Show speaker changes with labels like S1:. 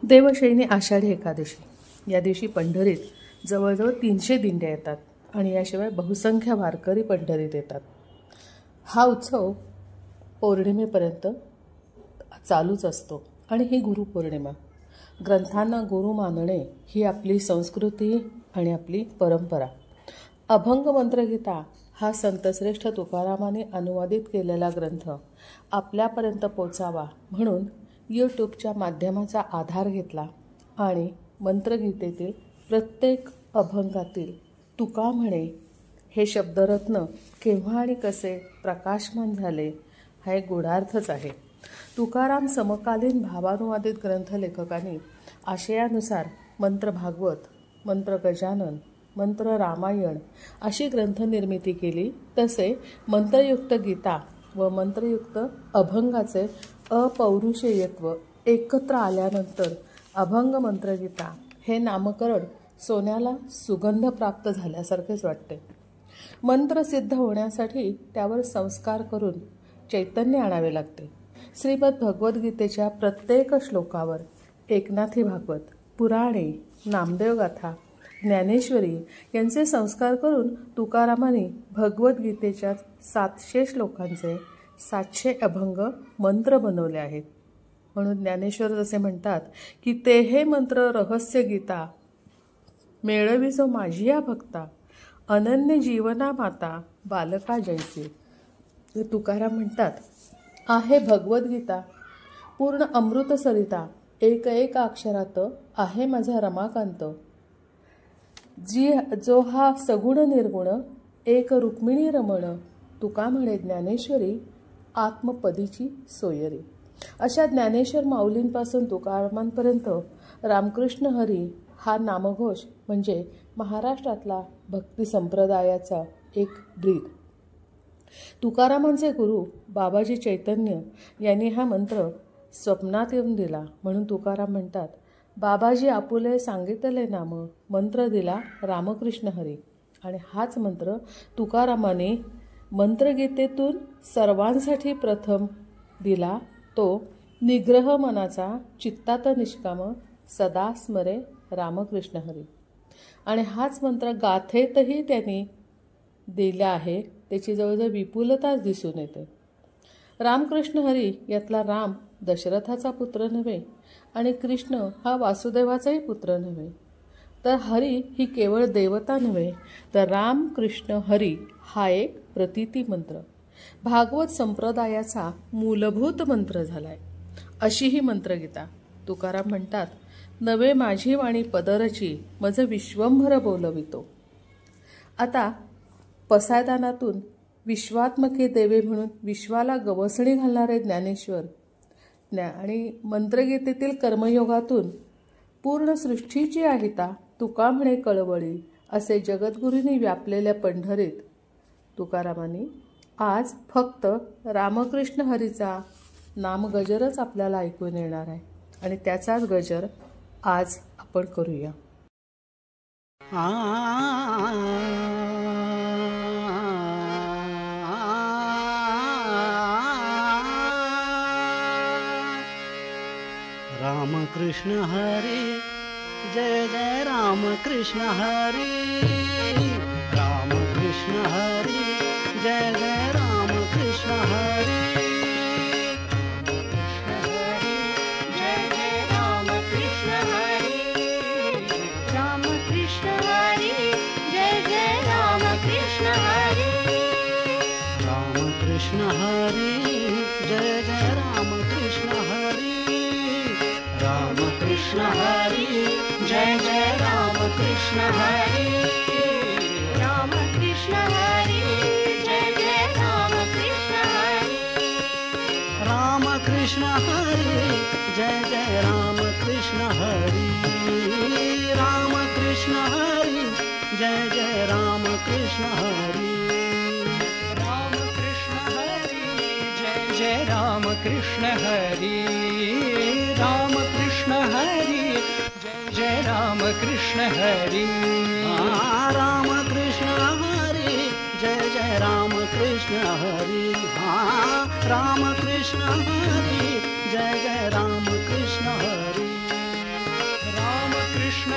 S1: देवशयनी आषाढी एकादशी या दिवशी पंढरीत जवळजवळ 300 दिंड्या येतात आणि याशिवाय बहुसंख्य वारकरी पंढरीत येतात. हा उत्सव पौर्णिमेपर्यंत चालूच असतो आणि ही गुरुपौर्णिमा. ग्रंथांना गुरु मानणे ही आपली संस्कृती आणि आपली परंपरा. अभंग मंत्रगीता हा संतश्रेष्ठ तुकारामाने अनुवादित केलेला ग्रंथ आपल्यापर्यंत पोचावा म्हणून यूट्यूबच्या माध्यमाचा आधार घेतला आणि मंत्रगीतेतील प्रत्येक अभंगातील तुका म्हणे हे शब्दरत्न केव्हा आणि कसे प्रकाशमान झाले हा एक गूढार्थच आहे. तुकाराम समकालीन भावानुवादित ग्रंथलेखकांनी आशयानुसार मंत्र भागवत, मंत्र गजानन, मंत्र रामायण अशी ग्रंथनिर्मिती केली. तसे मंत्रयुक्त गीता व मंत्रयुक्त अभंगाचे अपौरुषेयत्व एकत्र आल्यानंतर अभंग मंत्रगीता हे नामकरण सोन्याला सुगंध प्राप्त झाल्यासारखेच वाटते. मंत्र सिद्ध होण्यासाठी त्यावर संस्कार करून चैतन्य आणावे लागते. श्रीमद भगवद्गीतेच्या प्रत्येक श्लोकावर एकनाथी भागवत, पुराणे, नामदेवगाथा, ज्ञानेश्वरी यांचे संस्कार करून तुकारामांनी भगवद्गीतेच्या 700 श्लोकांचे 700 अभंग मंत्र बनवले आहेत. म्हणून ज्ञानेश्वर जसे म्हणतात की ते हे मंत्र रहस्य गीता मेळवी जो माझिया भक्ता अनन्य जीवना माता बालका जैसे. तुकाराम म्हणतात आहे भगवद्गीता पूर्ण अमृत सरिता एक एक अक्षरात आहे माझा रमाकांत. जो हा सगुण निर्गुण एक रुक्मिणी रमण तुका म्हणे ज्ञानेश्वरी आत्मपदीची सोयरी. अशा ज्ञानेश्वर माऊलींपासून तुकारामांपर्यंत रामकृष्ण हरी हा नामघोष म्हणजे महाराष्ट्रातला भक्ती संप्रदायाचा एक ब्रीद. तुकारामांचे गुरु बाबाजी चैतन्य यांनी हा मंत्र स्वप्नात येऊन दिला म्हणून तुकाराम म्हणतात बाबाजी आपुले सांगितले नाम मंत्र दिला रामकृष्ण हरी. आणि हाच मंत्र तुकारामाने मंत्रगीतेतून सर्वांसाठी प्रथम दिला तो निग्रह मनाचा चित्तात निष्काम सदा स्मरे रामकृष्ण हरी. आणि हाच मंत्र गाथेतही त्यांनी दिला आहे. त्याची जवळजवळ विपुलताच दिसून येते. रामकृष्ण हरी यातला राम दशरथाचा पुत्र नव्हे आणि कृष्ण हा वासुदेवाचाही पुत्र नव्हे. तर हरी ही केवळ देवता नव्हे तर राम कृष्ण हरी हा एक प्रतीती मंत्र भागवत संप्रदायाचा मूलभूत मंत्र झालाय. अशी ही मंत्रगीता. तुकाराम म्हणतात नवे माझी वाणी पदरची मज विश्वंभर बोलवितो. आता पसायदानातून विश्वात्मके देवे म्हणून विश्वाला गवसणी घालणारे ज्ञानेश्वर आणि मंत्रगीतेतील कर्मयोगातून पूर्ण सृष्टीची आहिता तुका म्हणे कळवळी असे जगद्गुरूंनी व्यापलेल्या पंढरीत तुकारामांनी आज फक्त रामकृष्ण हरीचा नामगजरच आपल्याला ऐकून येणार आहे आणि त्याचाच गजर आज आपण करूया.
S2: रामकृष्ण हरी जय जय रामकृष्ण हरी. रामकृष्ण हरी जय जय रामकृष्ण हरी.
S3: जय जय रामकृष्ण हरी. रामकृष्ण हरी जय जय रामकृष्ण हरी.
S2: रामकृष्ण हरी जय जय रामकृष्ण हरी.
S3: रामकृष्ण हरी जय जय रामकृष्ण हरी. रामकृष्ण हरी जय जय रामकृष्ण हरी.
S2: रामकृष्ण हरी जय जय रामकृष्ण हरी. रामकृष्ण हरी जय जय रामकृष्ण हरी.
S3: रामकृष्ण हरी जय जय रामकृष्ण हरी. रामकृष्ण हरी जय जय रामकृष्ण हरी.
S2: रामकृष्ण हरी जय जय रामकृष्ण हरी. रामकृष्ण हरी जय जय रामकृष्ण हरी.